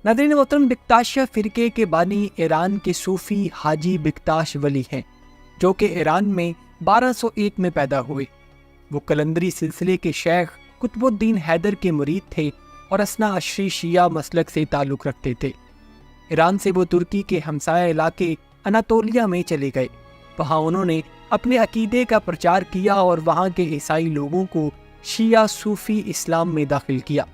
नाज़रीन मोहतरम, बिकताशिया फ़िरके के बानी ईरान के सूफ़ी हाजी बिकताश वली हैं, जो कि ईरान में 1201 में पैदा हुए। वो कलंदरी सिलसिले के शेख कुतुबुद्दीन हैदर के मुरीद थे और असना अशरी शिया मसलक से ताल्लुक़ रखते थे। ईरान से वो तुर्की के हमसाया इलाके अनातोलिया में चले गए। वहाँ उन्होंने अपने अकीदे का प्रचार किया और वहाँ के ईसाई लोगों को शिया सूफ़ी इस्लाम में दाखिल किया।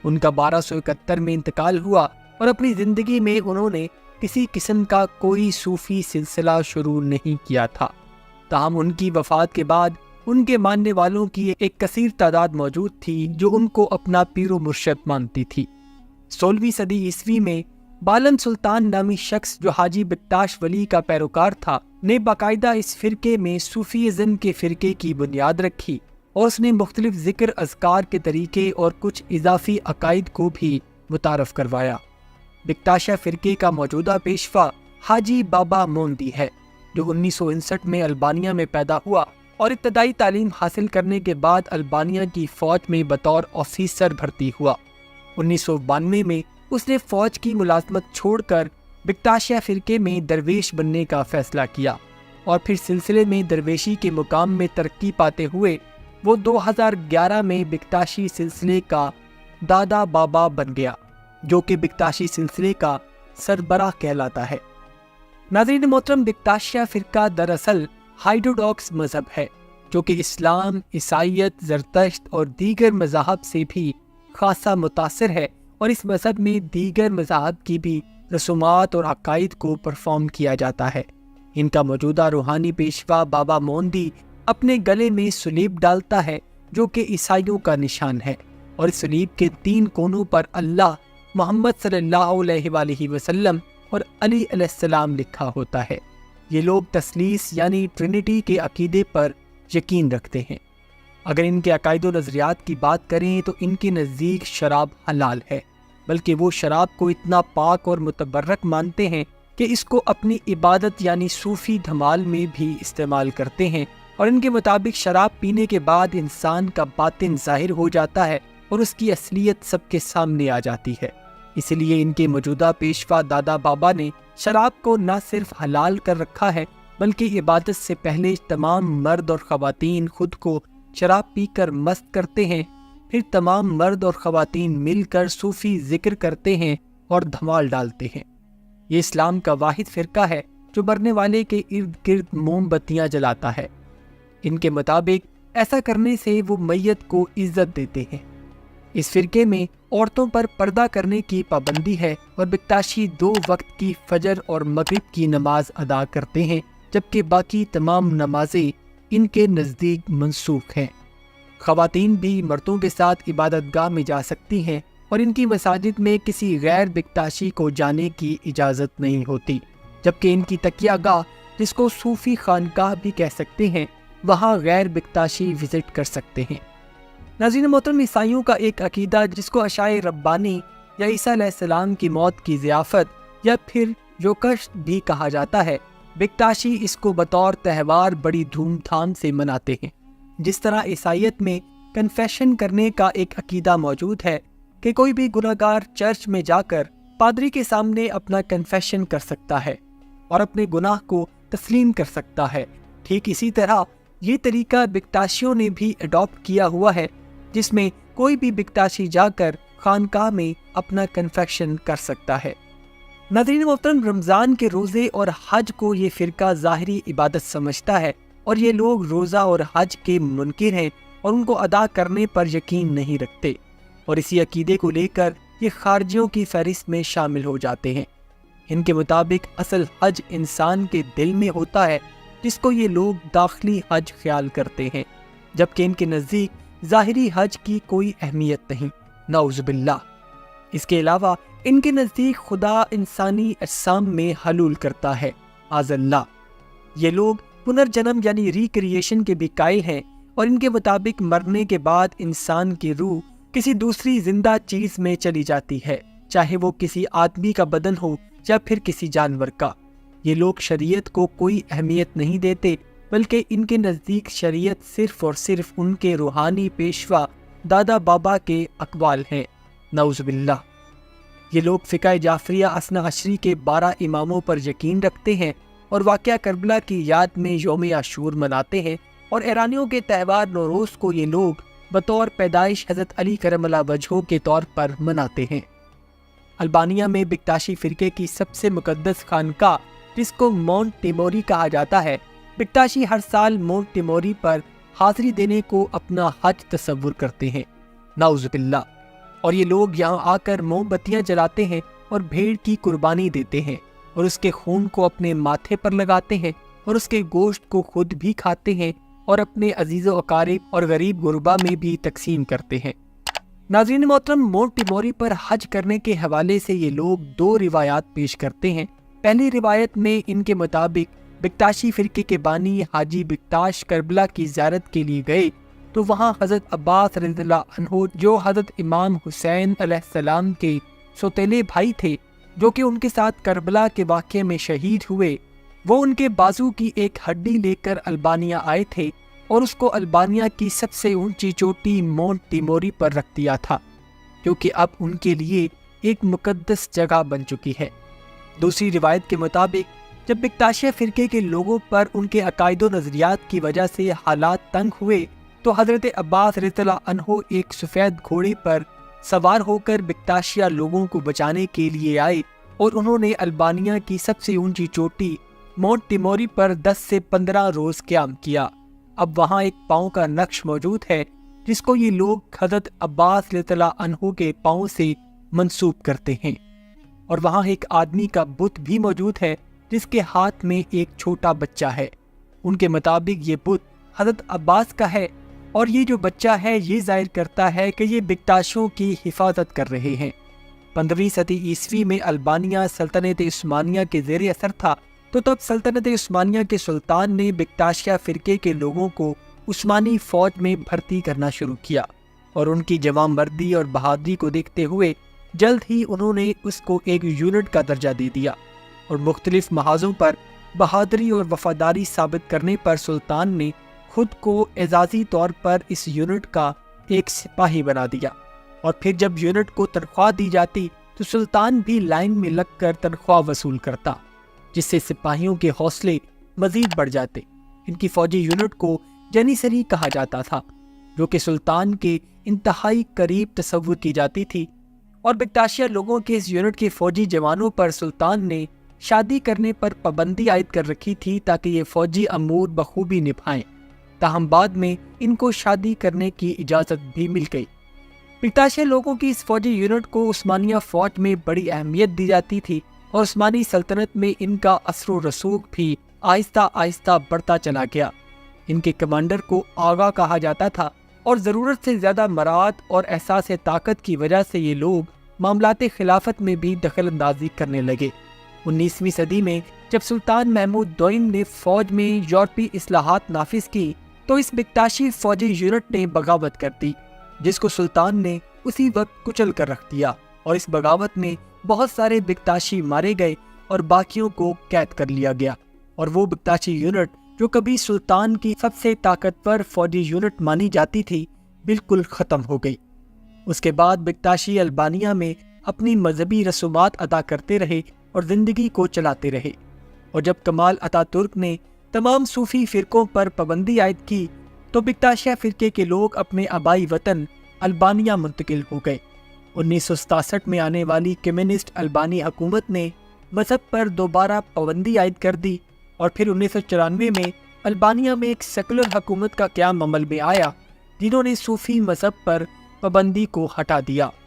उनका 1271 में इंतकाल हुआ और अपनी ज़िंदगी में उन्होंने किसी किस्म का कोई सूफ़ी सिलसिला शुरू नहीं किया था। ताहम उनकी वफ़ात के बाद उनके मानने वालों की एक कसीर तादाद मौजूद थी जो उनको अपना पीरो मुर्शद मानती थी। 16वीं सदी ईस्वी में बालन सुल्तान नामी शख्स, जो हाजी बिकताश वली का पैरोकार था, ने बाकायदा इस फ़िरके में सूफ़ीज़म के फ़िरके की बुनियाद रखी और उसने मुख्तलिफ ज़िक्र अज़कार के तरीके और कुछ इजाफ़ी अकायद को भी मुतारफ़ करवाया। बिकताशिया फ़िरके का मौजूदा पेशवा हाजी बाबा मोंदी है, जो 1959 में अल्बानिया में पैदा हुआ और इब्तदाई तालीम हासिल करने के बाद अल्बानिया की फ़ौज में बतौर ऑफिसर भर्ती हुआ। 1992 में उसने फ़ौज की मुलाजमत छोड़कर बिकताशिया फ़िरके में दरवेश बनने का फ़ैसला किया और फिर सिलसिले में दरवेशी के मुकाम में तरक्की पाते हुए वो 2011 में बिकताशी सिलसिले का दादा बाबा बन गया, जो कि बिकताशी सिलसिले का सरबराह कहलाता है। नाज़रीन मोहतरम, बिकताशिया फ़िरका दरअसल हाइड्रोडॉक्स मज़हब है, जो कि इस्लाम, ईसाईयत, ज़रतश्त और दीगर मज़ाहब से भी खासा मुतासिर है और इस मज़हब में दीगर मज़ाहब की भी रसूमात और अकायद को परफॉर्म किया जाता है। इनका मौजूदा रूहानी पेशवा बाबा मोंदी अपने गले में सलीब डालता है, जो कि ईसाइयों का निशान है, और इस सलीब के 3 कोनों पर अल्लाह, मोहम्मद सल्लल्लाहु अलैहि वसल्लम और अली अलैहिस्सलाम लिखा होता है। ये लोग तस्लीस यानी ट्रिनिटी के अकीदे पर यकीन रखते हैं। अगर इनके अकायद व नज़रियात की बात करें तो इनके नज़दीक शराब हलाल है, बल्कि वो शराब को इतना पाक और मुतबर्रक मानते हैं कि इसको अपनी इबादत यानी सूफ़ी धमाल में भी इस्तेमाल करते हैं, और इनके मुताबिक शराब पीने के बाद इंसान का बातिन ज़ाहिर हो जाता है और उसकी असलियत सबके सामने आ जाती है। इसलिए इनके मौजूदा पेशवा दादा बाबा ने शराब को न सिर्फ हलाल कर रखा है, बल्कि इबादत से पहले तमाम मर्द और ख़वातीन खुद को शराब पीकर मस्त करते हैं, फिर तमाम मर्द और ख़वातीन मिलकर सूफ़ी ज़िक्र करते हैं और धमाल डालते हैं। ये इस्लाम का वाहिद फ़िरका है जो मरने वाले के इर्द गिर्द मोमबत्तियाँ जलाता है। इनके मुताबिक ऐसा करने से वो मैयत को इज्जत देते हैं। इस फ़िरके में औरतों पर पर्दा करने की पाबंदी है और बिकताशी 2 वक्त की फजर और मगरिब की नमाज अदा करते हैं, जबकि बाकी तमाम नमाजें इनके नज़दीक मनसूख हैं। ख़वातीन भी मर्दों के साथ इबादतगाह में जा सकती हैं और इनकी मसाजिद में किसी गैर बिकताशी को जाने की इजाज़त नहीं होती, जबकि इनकी तकियागाह, जिसको सूफ़ी खानकाह भी कह सकते हैं, वहाँ गैर बिकताशी विज़िट कर सकते हैं। नाज़रीन मोहतरम, ईसाइयों का एक अकीदा जिसको अशाए रब्बानी या ईसा अलैहिस्सलाम की मौत की ज़ियाफ़त या फिर जोकश भी कहा जाता है, बिकताशी इसको बतौर त्यौहार बड़ी धूमधाम से मनाते हैं। जिस तरह ईसाईयत में कन्फेशन करने का एक अकीदा मौजूद है कि कोई भी गुनहगार चर्च में जाकर पादरी के सामने अपना कन्फेशन कर सकता है और अपने गुनाह को तस्लीम कर सकता है, ठीक इसी तरह ये तरीका बिकताशियों ने भी अडॉप्ट किया हुआ है, जिसमें कोई भी बिकताशी जाकर खानकाह में अपना कन्फेशन कर सकता है। नाज़रीन मोहतरम, रमज़ान के रोज़े और हज को ये फ़िरका ज़ाहिरी इबादत समझता है और ये लोग रोज़ा और हज के मुनकिर हैं और उनको अदा करने पर यकीन नहीं रखते, और इसी अकीदे को लेकर ये खारजियों की फहरिस्त में शामिल हो जाते हैं। इनके मुताबिक असल हज इंसान के दिल में होता है, जिसको ये लोग दाखिली हज ख्याल करते हैं, जबकि इनके नज़दीक ज़ाहिरी हज की कोई अहमियत नहीं, नऊज़ुबिल्लाह। इसके अलावा इनके नज़दीक खुदा इंसानी अजसाम में हलूल करता है, आज़ल्लाह। ये लोग पुनर्जन्म यानी रिक्रिएशन के भी कायल हैं और इनके मुताबिक मरने के बाद इंसान की रूह किसी दूसरी जिंदा चीज़ में चली जाती है, चाहे वो किसी आदमी का बदन हो या फिर किसी जानवर का। ये लोग शरीयत को कोई अहमियत नहीं देते, बल्कि इनके नज़दीक शरीयत सिर्फ और सिर्फ उनके रूहानी पेशवा दादा बाबा के अक़वाल हैं, नऊज़ुबिल्लाह। یہ لوگ فقہ جعفریہ اثنا عشری کے 12 اماموں پر یقین رکھتے ہیں اور واقعہ کربلا کی یاد میں یوم عاشور مناتے ہیں، اور ایرانیوں کے تہوار نوروز کو یہ لوگ بطور پیدائش حضرت علی کرم اللہ وجہہ کے طور پر مناتے ہیں۔ البانیہ میں بکتاشی فرقے کی سب سے مقدس خانقاہ، جس کو مونٹ ٹیموری کہا جاتا ہے، بکتاشی ہر سال مونٹ ٹیموری پر حاضری دینے کو اپنا حج تصور کرتے ہیں، نعوذ باللہ، اور یہ لوگ یہاں آ کر موم بتیاں جلاتے ہیں اور بھیڑ کی قربانی دیتے ہیں اور اس کے خون کو اپنے ماتھے پر لگاتے ہیں اور اس کے گوشت کو خود بھی کھاتے ہیں اور اپنے عزیز و اقارب اور غریب غربا میں بھی تقسیم کرتے ہیں۔ ناظرین محترم، مونٹ ٹیموری پر حج کرنے کے حوالے سے یہ لوگ 2 روایات پیش کرتے ہیں۔ پہلی روایت میں ان کے مطابق بکتاشی فرقے کے بانی حاجی بکتاش کربلا کی زیارت کے لیے گئے تو وہاں حضرت عباس رضی اللہ عنہ، جو حضرت امام حسین علیہ السلام کے سوتیلے بھائی تھے، جو کہ ان کے ساتھ کربلا کے واقعے میں شہید ہوئے، وہ ان کے بازو کی ایک ہڈی لے کر البانیہ آئے تھے اور اس کو البانیہ کی سب سے اونچی چوٹی مونٹ ٹیموری پر رکھ دیا تھا، جو کہ اب ان کے لیے ایک مقدس جگہ بن چکی ہے۔ دوسری روایت کے مطابق جب بکتاشیہ فرقے کے لوگوں پر ان کے عقائد و نظریات کی وجہ سے حالات تنگ ہوئے تو حضرت عباس رضی اللہ عنہ ایک سفید گھوڑے پر سوار ہو کر بکتاشیہ لوگوں کو بچانے کے لیے آئے اور انہوں نے البانیہ کی سب سے اونچی چوٹی مونٹ ٹیموری پر 10 سے 15 روز قیام کیا۔ اب وہاں ایک پاؤں کا نقش موجود ہے جس کو یہ لوگ حضرت عباس رضی اللہ عنہ کے پاؤں سے منسوب کرتے ہیں، اور وہاں ایک آدمی کا بت بھی موجود ہے جس کے ہاتھ میں ایک چھوٹا بچہ ہے۔ ان کے مطابق یہ بت حضرت عباس کا ہے، اور یہ جو بچہ ہے یہ ظاہر کرتا ہے کہ یہ بکتاشوں کی حفاظت کر رہے ہیں۔ 15ویں صدی عیسوی میں البانیہ سلطنت عثمانیہ کے زیر اثر تھا، تو تب سلطنت عثمانیہ کے سلطان نے بکتاشیہ فرقے کے لوگوں کو عثمانی فوج میں بھرتی کرنا شروع کیا، اور ان کی جواں مردی اور بہادری کو دیکھتے ہوئے جلد ہی انہوں نے اس کو ایک یونٹ کا درجہ دے دیا، اور مختلف محاذوں پر بہادری اور وفاداری ثابت کرنے پر سلطان نے خود کو اعزازی طور پر اس یونٹ کا ایک سپاہی بنا دیا، اور پھر جب یونٹ کو تنخواہ دی جاتی تو سلطان بھی لائن میں لگ کر تنخواہ وصول کرتا، جس سے سپاہیوں کے حوصلے مزید بڑھ جاتے۔ ان کی فوجی یونٹ کو جنیسری کہا جاتا تھا، جو کہ سلطان کے انتہائی قریب تصور کی جاتی تھی، اور بکتاشیہ لوگوں کے اس یونٹ کے فوجی جوانوں پر سلطان نے شادی کرنے پر پابندی عائد کر رکھی تھی تاکہ یہ فوجی امور بخوبی نبھائیں۔ تاہم بعد میں ان کو شادی کرنے کی اجازت بھی مل گئی۔ بکتاشیہ لوگوں کی اس فوجی یونٹ کو عثمانیہ فوج میں بڑی اہمیت دی جاتی تھی، اور عثمانی سلطنت میں ان کا اثر و رسوخ بھی آہستہ آہستہ بڑھتا چلا گیا۔ ان کے کمانڈر کو آغا کہا جاتا تھا، اور ضرورت سے زیادہ مراعات اور احساس طاقت کی وجہ سے یہ لوگ معاملات خلافت میں بھی دخل اندازی کرنے لگے۔ 19ویں صدی میں جب سلطان محمود دوئم نے فوج میں یورپی اصلاحات نافذ کی تو اس بکتاشی فوجی یونٹ نے بغاوت کر دی، جس کو سلطان نے اسی وقت کچل کر رکھ دیا، اور اس بغاوت میں بہت سارے بکتاشی مارے گئے اور باقیوں کو قید کر لیا گیا، اور وہ بکتاشی یونٹ جو کبھی سلطان کی سب سے طاقتور فوجی یونٹ مانی جاتی تھی بالکل ختم ہو گئی۔ اس کے بعد بکتاشی البانیہ میں اپنی مذہبی رسومات ادا کرتے رہے اور زندگی کو چلاتے رہے، اور جب کمال اتاترک نے تمام صوفی فرقوں پر پابندی عائد کی تو بکتاشیہ فرقے کے لوگ اپنے آبائی وطن البانیہ منتقل ہو گئے۔ 1967 میں آنے والی کمیونسٹ البانی حکومت نے مذہب پر دوبارہ پابندی عائد کر دی، اور پھر 1994 میں البانیہ میں ایک سیکولر حکومت کا قیام عمل میں آیا، جنہوں نے صوفی مذہب پر پابندی کو ہٹا دیا